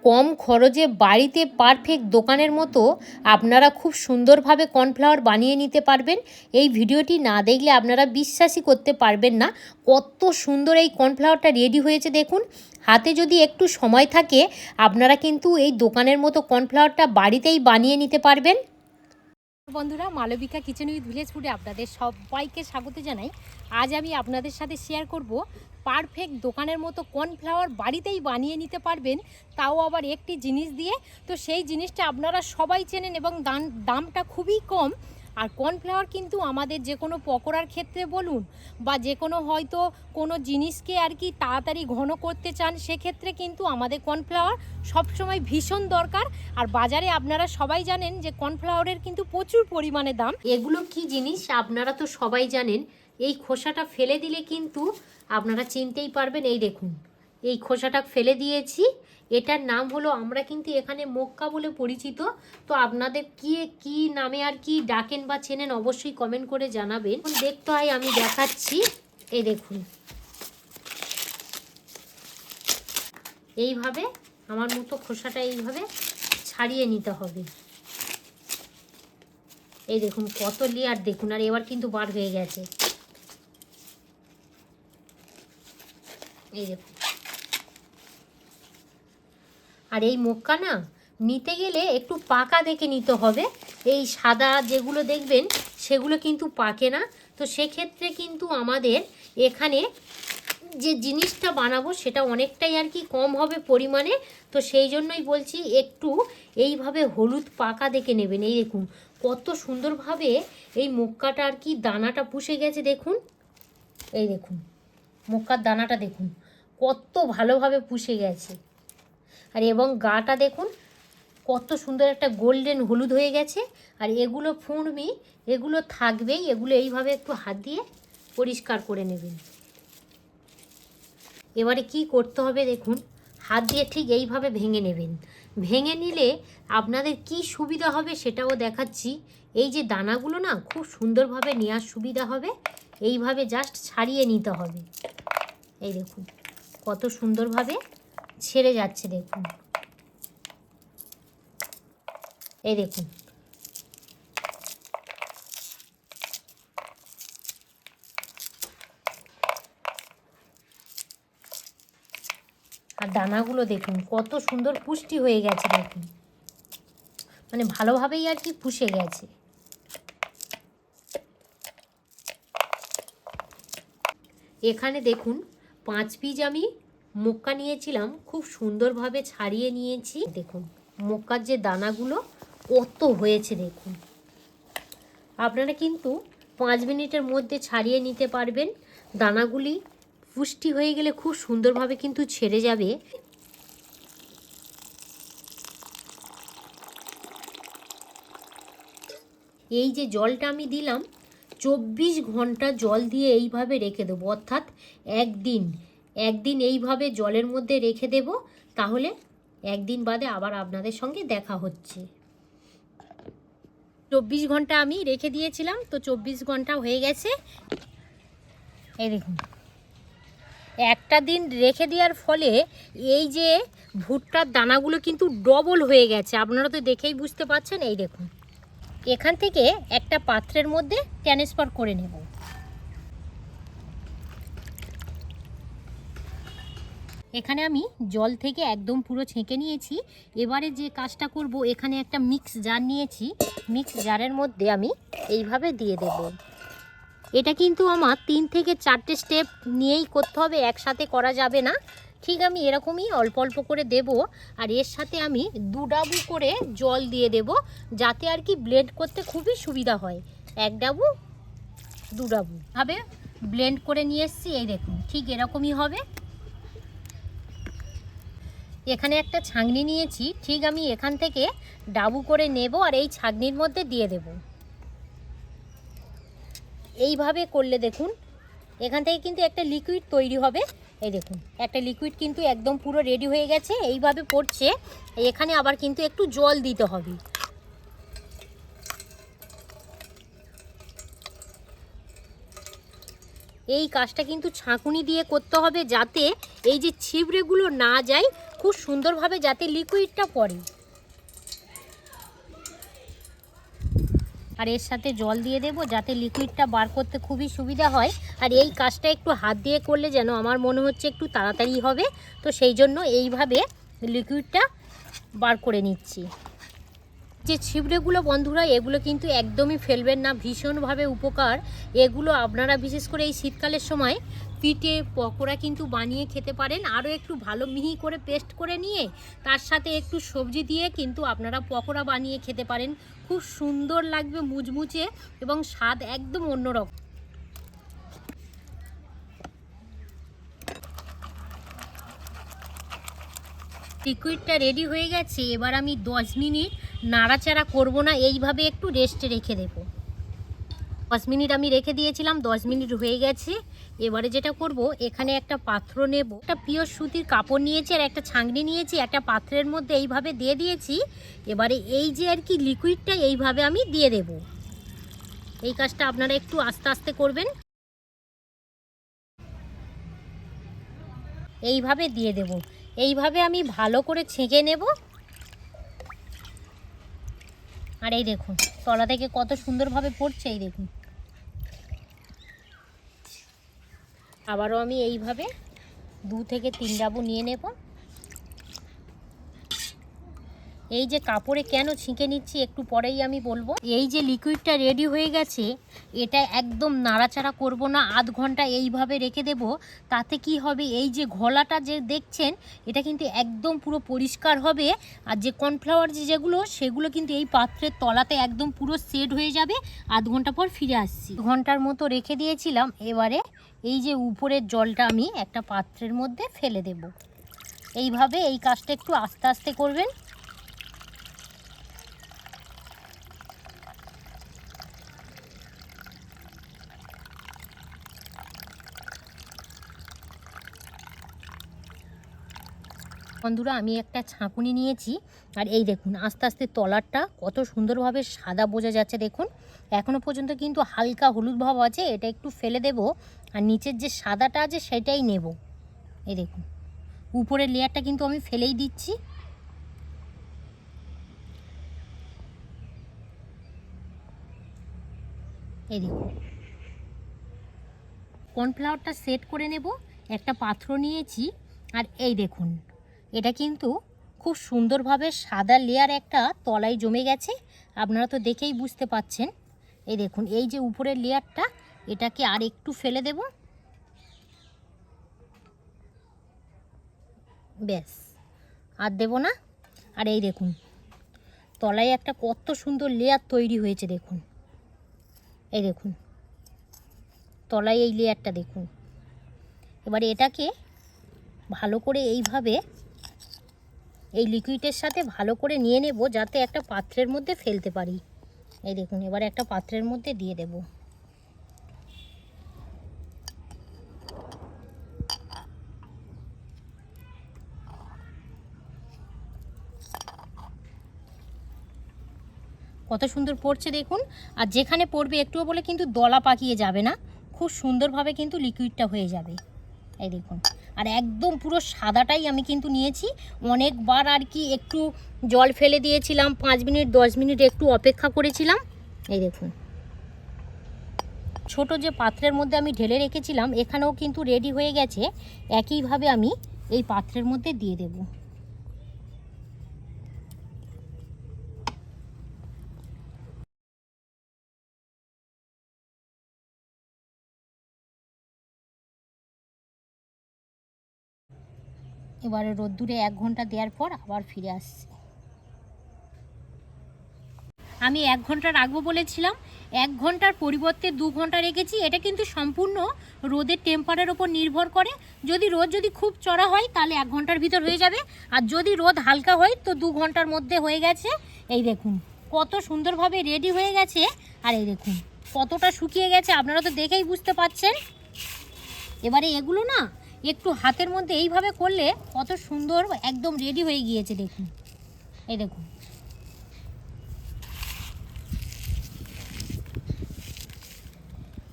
কম খরচে বাড়িতে পারফেক্ট দোকানের মতো আপনারা খুব সুন্দরভাবে কর্নফ্লাওয়ার বানিয়ে নিতে পারবেন। এই ভিডিওটি না দেখলে আপনারা বিশ্বাসই করতে পারবেন না কত সুন্দর এই কর্নফ্লাওয়ারটা রেডি হয়েছে। দেখুন, হাতে যদি একটু সময় থাকে আপনারা কিন্তু এই দোকানের মতো কর্নফ্লাওয়ারটা বাড়িতেই বানিয়ে নিতে পারবেন। বন্ধুরা, মালবিকা কিচেন উইথ ভিলেজ ফুডে আপনাদের সবাইকে স্বাগত জানাই। আজ আমি আপনাদের সাথে শেয়ার করব পারফেক্ট দোকানের মতো কর্নফ্লাওয়ার বাড়িতেই বানিয়ে নিতে পারবেন, তাও আবার একটি জিনিস দিয়ে। তো সেই জিনিসটা আপনারা সবাই চেনেন এবং দামটা খুবই কম। আর কর্নফ্লাওয়ার কিন্তু আমাদের যে কোনো পকোড়ার ক্ষেত্রে বলুন বা যে কোনো হয়তো কোনো জিনিসকে আর কি তাড়াতাড়ি ঘন করতে চান, সেক্ষেত্রে কিন্তু আমাদের কর্নফ্লাওয়ার সবসময় ভীষণ দরকার। আর বাজারে আপনারা সবাই জানেন যে কর্নফ্লাওয়ারের কিন্তু প্রচুর পরিমাণে দাম। এগুলো কি জিনিস আপনারা তো সবাই জানেন। এই খোসাটা ফেলে দিলে কিন্তু আপনারা চিনতেই পারবেন। এই দেখুন, এই খোসাটা ফেলে দিয়েছি। এটার নাম হলো, আমরা কিন্তু এখানে মক্কা বলে পরিচিত। তো আপনাদের কি নামে আর কি ডাকেন বা চেনেন অবশ্যই কমেন্ট করে জানাবেন। দেখতে হয়, আমি দেখাচ্ছি। এই দেখুন, এইভাবে আমার মতো খোসাটা এইভাবে ছাড়িয়ে নিতে হবে। এই দেখুন কত লেয়ার দেখুন, আর এবার কিন্তু বার হয়ে গেছে। এই দেখুন, আর এই মক্কা না নিতে গেলে একটু পাকা দেখে নিতে হবে। এই সাদা যেগুলো দেখবেন সেগুলো কিন্তু পাকে না। তো সেক্ষেত্রে কিন্তু আমাদের এখানে যে জিনিসটা বানাবো সেটা অনেকটাই আর কি কম হবে পরিমাণে। তো সেই জন্যই বলছি একটু এইভাবে হলুদ পাকা দেখে নেবেন। এই দেখুন কত সুন্দরভাবে এই মক্কাটা আর কি দানাটা পুষে গেছে। দেখুন, এই দেখুন মক্কার দানাটা দেখুন কত ভালোভাবে পুষে গেছে। আর এবং গাটা দেখুন কত সুন্দর একটা গোল্ডেন হলুদ হয়ে গেছে। আর এগুলো ফুঁড়মি, এগুলো থাকবেই। এগুলো এইভাবে একটু হাত দিয়ে পরিষ্কার করে নেবেন। এবারে কি করতে হবে দেখুন, হাত দিয়ে ঠিক এইভাবে ভেঙে নেবেন। ভেঙে নিলে আপনাদের কি সুবিধা হবে সেটাও দেখাচ্ছি। এই যে দানাগুলো না খুব সুন্দরভাবে নেওয়ার সুবিধা হবে। এইভাবে জাস্ট ছাড়িয়ে নিতে হবে। এই দেখুন কত সুন্দরভাবে ছেড়ে যাচ্ছে। দেখুন, এই দেখুন আর দানাগুলো দেখুন কত সুন্দর পুষ্টি হয়ে গেছে। দেখুন মানে ভালোভাবেই আর কি পুষে গেছে। এখানে দেখুন 5 পিস আমি মক্কা নিয়েছিলাম, খুব সুন্দরভাবে ছাড়িয়ে নিয়েছি। দেখুন মক্কার যে দানাগুলো কত হয়েছে দেখুন। আপনারা কিন্তু 5 মিনিটের মধ্যে ছাড়িয়ে নিতে পারবেন। দানাগুলি পুষ্টি হয়ে গেলে খুব সুন্দরভাবে কিন্তু ছেড়ে যাবে। এই যে জলটা আমি দিলাম 24 ঘন্টা জল দিয়ে এইভাবে রেখে দেবো, অর্থাৎ একদিন এইভাবে জলের মধ্যে রেখে দেব। তাহলে একদিন বাদে আবার আপনাদের সঙ্গে দেখা হচ্ছে। 24 ঘন্টা আমি রেখে দিয়েছিলাম, তো 24 ঘন্টা হয়ে গেছে। এই দেখুন একটা দিন রেখে দেওয়ার ফলে এই যে ভুট্টার দানাগুলো কিন্তু ডবল হয়ে গেছে। আপনারা তো দেখেই বুঝতে পারছেন। এই দেখুন, এখান থেকে একটা পাত্রের মধ্যে ট্রান্সফার করে নেব। এখানে আমি জল থেকে একদম পুরো ছেঁকে নিয়েছি। এবারে যে কাজটা করব, এখানে একটা মিক্স জার নিয়েছি। মিক্স জারের মধ্যে আমি এইভাবে দিয়ে দেব। এটা কিন্তু আমার 3 থেকে 4টে স্টেপ নিয়েই করতে হবে, একসাথে করা যাবে না। ঠিক আমি এরকমই অল্প অল্প করে দেব। আর এর সাথে আমি 2 ডাবু করে জল দিয়ে দেব, যাতে আর কি ব্লেন্ড করতে খুবই সুবিধা হয়। 1 ডাবু 2 ডাবু ভাবে ব্লেন্ড করে নিয়ে এসেছি। এই দেখুন ঠিক এরকমই হবে। এখানে একটা ছাঁকনি নিয়েছি, ঠিক আমি এখান থেকে ডাবু করে নেব আর এই ছাঁকনির মধ্যে দিয়ে দেব। এইভাবে করলে দেখুন এখান থেকে কিন্তু একটা লিকুইড তৈরি হবে। এই দেখুন একটা লিকুইড কিন্তু একদম পুরো রেডি হয়ে গেছে। এইভাবে পড়ছে। এখানে আবার কিন্তু একটু জল দিতে হবে। এই কাজটা কিন্তু ছাঁকুনি দিয়ে করতে হবে, যাতে এই যে ছিবড়েগুলো না যায়, খুব সুন্দরভাবে যাতে লিকুইডটা পড়ে। আর এর সাথে জল দিয়ে দেব যাতে লিকুইডটা বার করতে খুবই সুবিধা হয়। আর এই কাজটা একটু হাত দিয়ে করলে যেন আমার মনে হচ্ছে একটু তাড়াতাড়ি হবে, তো সেই জন্য এইভাবে লিকুইডটা বার করে নিচ্ছি। যে ছিবড়েগুলো বন্ধুরা, এগুলো কিন্তু একদমই ফেলবেন না, ভীষণভাবে উপকার এগুলো। আপনারা বিশেষ করে এই শীতকালের সময় পিঠে পকোড়া কিন্তু বানিয়ে খেতে পারেন। আরও একটু ভালো মিহি করে পেস্ট করে নিয়ে তার সাথে একটু সবজি দিয়ে কিন্তু আপনারা পকোড়া বানিয়ে খেতে পারেন। খুব সুন্দর লাগবে, মুচমুচে এবং স্বাদ একদম অন্যরকম। লিকুইডটা রেডি হয়ে গেছে। এবার আমি 10 মিনিট নাড়াচাড়া করব না, এইভাবে একটু রেস্টে রেখে দেব। 10 মিনিট আমি রেখে দিয়েছিলাম, 10 মিনিট হয়ে গেছে। এবারে যেটা করব, এখানে একটা পাত্র নেব, একটা পিওর সুতির কাপড় নিয়েছি আর একটা ছাঁকনি নিয়েছি, একটা পাত্রের মধ্যে এইভাবে দিয়ে দিয়েছি। এবারে এই যে আর কি লিকুইডটা এইভাবে আমি দিয়ে দেব। এই কাজটা আপনারা একটু আস্তে আস্তে করবেন। এইভাবে দিয়ে দেব, এইভাবে আমি ভালো করে ছেঁকে নেব। আর এই দেখুন তলা থেকে কত সুন্দরভাবে পড়ছে, এই দেখুন। আবারও আমি এইভাবে 2 থেকে 3 ডাবু নিয়ে নেব। এই যে কাপড়ে কেন ছেঁকে নিচ্ছি একটু পরেই আমি বলবো। এই যে লিকুইডটা রেডি হয়ে গেছে, এটা একদম নাড়াচাড়া করব না, আধ ঘন্টা এইভাবে রেখে দেব। তাতে কি হবে, এই যে ঘোলাটা যে দেখছেন এটা কিন্তু একদম পুরো পরিষ্কার হবে। আর যে কর্নফ্লাওয়ার যেগুলো সেগুলো কিন্তু এই পাত্রের তলাতে একদম পুরো সেট হয়ে যাবে। আধ ঘন্টা পর ফিরে আসছি। ঘন্টার মতো রেখে দিয়েছিলাম। এবারে এই যে উপরের জলটা আমি একটা পাত্রের মধ্যে ফেলে দেব। এইভাবে এই কাজটা একটু আস্তে আস্তে করবেন। বন্ধুরা আমি একটা ছাঁকুনি নিয়েছি, আর এই দেখুন আস্তে আস্তে তলারটা কত সুন্দরভাবে সাদা বোঝা যাচ্ছে। দেখুন এখনও পর্যন্ত কিন্তু হালকা হলুদ ভাব আছে, এটা একটু ফেলে দেব। আর নিচের যে সাদাটা আছে সেটাই নেব। এই দেখুন উপরের লেয়ারটা কিন্তু আমি ফেলেই দিচ্ছি। এই দেখুন কর্নফ্লাওয়ারটা সেট করে নেব। একটা পাত্র নিয়েছি, আর এই দেখুন এটা কিন্তু খুব সুন্দরভাবে সাদা লেয়ার একটা তলায় জমে গেছে। আপনারা তো দেখেই বুঝতে পাচ্ছেন। এই দেখুন এই যে উপরের লেয়ারটা, এটাকে আর একটু ফেলে দেব। ব্যাস, আর দেব না। আর এই দেখুন তলায় একটা কত সুন্দর লেয়ার তৈরি হয়েছে। দেখুন এই দেখুন তলায় এই লেয়ারটা দেখুন। এবারে এটাকে ভালো করে এইভাবে এই লিকুইডের সাথে ভালো করে নিয়ে নেব, যাতে একটা পাত্রের মধ্যে ফেলতে পারি। এই দেখুন এবারে একটা পাত্রের মধ্যে দিয়ে দেব। কত সুন্দর পড়ছে দেখুন। আর যেখানে পড়বে একটুও বলে কিন্তু দলা পাকিয়ে যাবে না, খুব সুন্দরভাবে কিন্তু লিকুইডটা হয়ে যাবে। এই দেখুন আর একদম পুরো সাদাটাই আমি কিন্তু নিয়েছি। অনেকবার আর কি একটু জল ফেলে দিয়েছিলাম, 5 মিনিট 10 মিনিট একটু অপেক্ষা করেছিলাম। এই দেখুন ছোট যে পাত্রের মধ্যে আমি ঢেলে রেখেছিলাম এখানেও কিন্তু রেডি হয়ে গেছে। একইভাবে আমি এই পাত্রের মধ্যে দিয়ে দেব। এবারে রোদ্দুরে 1 ঘন্টা দেওয়ার পর আবার ফিরে আসছি। আমি 1 ঘন্টা রাখবো বলেছিলাম, 1 ঘন্টার পরিবর্তে 2 ঘন্টা রেখেছি। এটা কিন্তু সম্পূর্ণ রোদের টেম্পারের ওপর নির্ভর করে। যদি রোদ যদি খুব চড়া হয় তাহলে 1 ঘন্টার ভিতর হয়ে যাবে, আর যদি রোদ হালকা হয় তো 2 ঘন্টার মধ্যে হয়ে গেছে। এই দেখুন কত সুন্দরভাবে রেডি হয়ে গেছে। আর এই দেখুন কতটা শুকিয়ে গেছে, আপনারা তো দেখেই বুঝতে পাচ্ছেন। এবারে এগুলো না একটু হাতের মধ্যে এইভাবে করলে কত সুন্দর একদম রেডি হয়ে গিয়েছে। দেখুন এই দেখুন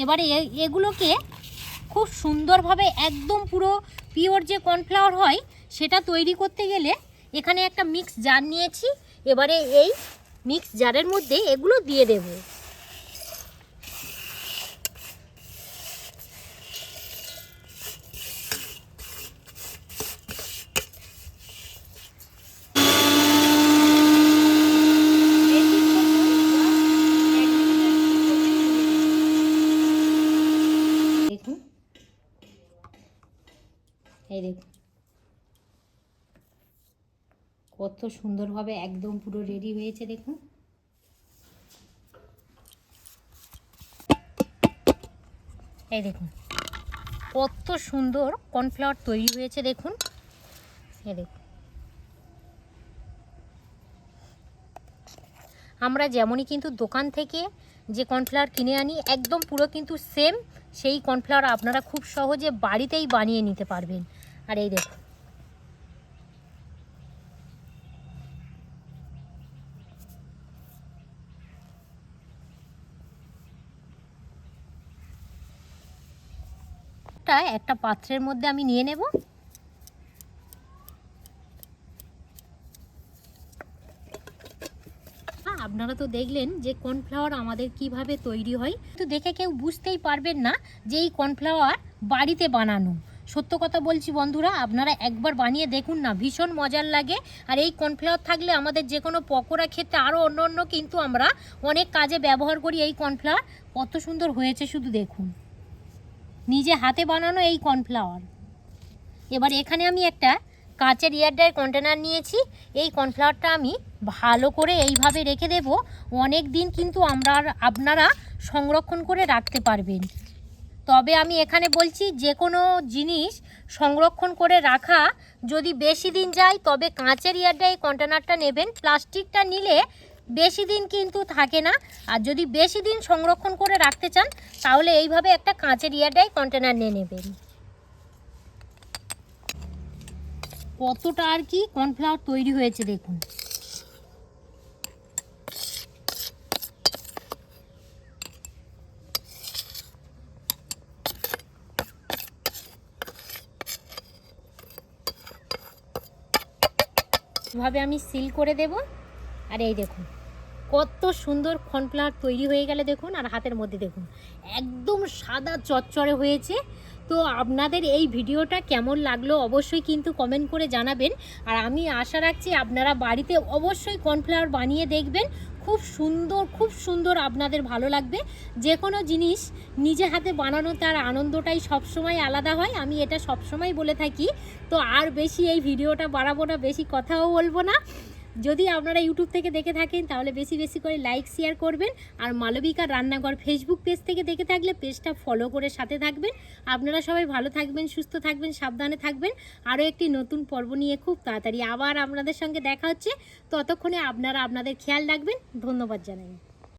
এবারে এগুলোকে খুব সুন্দরভাবে একদম পুরো পিওর যে কর্নফ্লাওয়ার হয় সেটা তৈরি করতে গেলে এখানে একটা মিক্স জার নিয়েছি। এবারে এই মিক্স জারের মধ্যে এগুলো দিয়ে দেব। দেখুন, এই দেখুন কত সুন্দরভাবে একদম পুরো রেডি হয়েছে। দেখুন, এই দেখুন কত সুন্দর কর্নফ্লাওয়ার তৈরি হয়েছে। দেখুন, এই দেখুন আমরা যেমনই কিন্তু দোকান থেকে যে কর্নফ্লাওয়ার কিনে আনি একদম পুরো কিন্তু সেম সেই কর্নফ্লাওয়ার আপনারা খুব সহজে বাড়িতেই বানিয়ে নিতে পারবেন। আর এই দেখুন, একটা পাত্রের মধ্যে আমি নিয়ে নেব। আপনারা তো দেখলেন যে কর্নফ্লাওয়ার আমাদের কিভাবে তৈরি হয়, তো দেখে কেউ বুঝতেই পারবেন না যে এই কর্নফ্লাওয়ার বাড়িতে বানানো। সত্য কথা বলছি বন্ধুরা, আপনারা একবার বানিয়ে দেখুন না, ভীষণ মজার লাগে। আর এই কর্নফ্লাওয়ার থাকলে আমাদের যে কোনো পকোড়া খেতে আরও অন্য কিন্তু আমরা অনেক কাজে ব্যবহার করি। এই কর্নফ্লাওয়ার কত সুন্দর হয়েছে শুধু দেখুন, নিজে হাতে বানানো এই কর্নফ্লাওয়ার। এবার এখানে আমি একটা কাঁচের এয়ারটাইট কন্টেনার নিয়েছি। এই কর্নফ্লাওয়ারটা আমি ভালো করে এইভাবে রেখে দেব। অনেক দিন কিন্তু আপনারা সংরক্ষণ করে রাখতে পারবেন। তবে আমি এখানে বলছি যে কোনো জিনিস সংরক্ষণ করে রাখা যদি বেশি দিন যায় তবে কাঁচের এয়ারটাইট কন্টেনারটা নেবেন। প্লাস্টিকটা নিলে বেশি দিন কিন্তু থাকে না। আর যদি বেশি দিন সংরক্ষণ করে রাখতে চান তাহলে এইভাবে একটা কাঁচের এয়ারটাইট কন্টেনার নিয়ে নেবেন। কতটা আর কি কর্নফ্লাওয়ার তৈরি হয়েছে দেখুন। এভাবে আমি সিল করে দেব। আর এই দেখুন কত সুন্দর কর্নফ্লাওয়ার তৈরি হয়ে গেলে দেখুন। আর হাতের মধ্যে দেখুন একদম সাদা চচ্চড়ে হয়েছে। তো আপনাদের এই ভিডিওটা কেমন লাগলো অবশ্যই কিন্তু কমেন্ট করে জানাবেন। আর আমি আশা রাখছি আপনারা বাড়িতে অবশ্যই কর্নফ্লাওয়ার বানিয়ে দেখবেন। খুব সুন্দর আপনাদের ভালো লাগবে। যে কোনো জিনিস নিজে হাতে বানানো তার আনন্দটাই সবসময় আলাদা হয়, আমি এটা সবসময় বলে থাকি। তো আর বেশি এই ভিডিওটা বাড়াবো না, বেশি কথাও বলবো না। যদি আপনারা ইউটিউব থেকে দেখে থাকেন তাহলে বেশি করে লাইক শেয়ার করবেন। আর মালবিকার রান্নাঘর ফেসবুক পেজ থেকে দেখে থাকলে পেজটা ফলো করে সাথে থাকবেন। আপনারা সবাই ভালো থাকবেন, সুস্থ থাকবেন, সাবধানে থাকবেন। আরও একটি নতুন পর্ব নিয়ে খুব তাড়াতাড়ি আবার আপনাদের সঙ্গে দেখা হচ্ছে। ততক্ষণে আপনারা আপনাদের খেয়াল রাখবেন। ধন্যবাদ জানাই।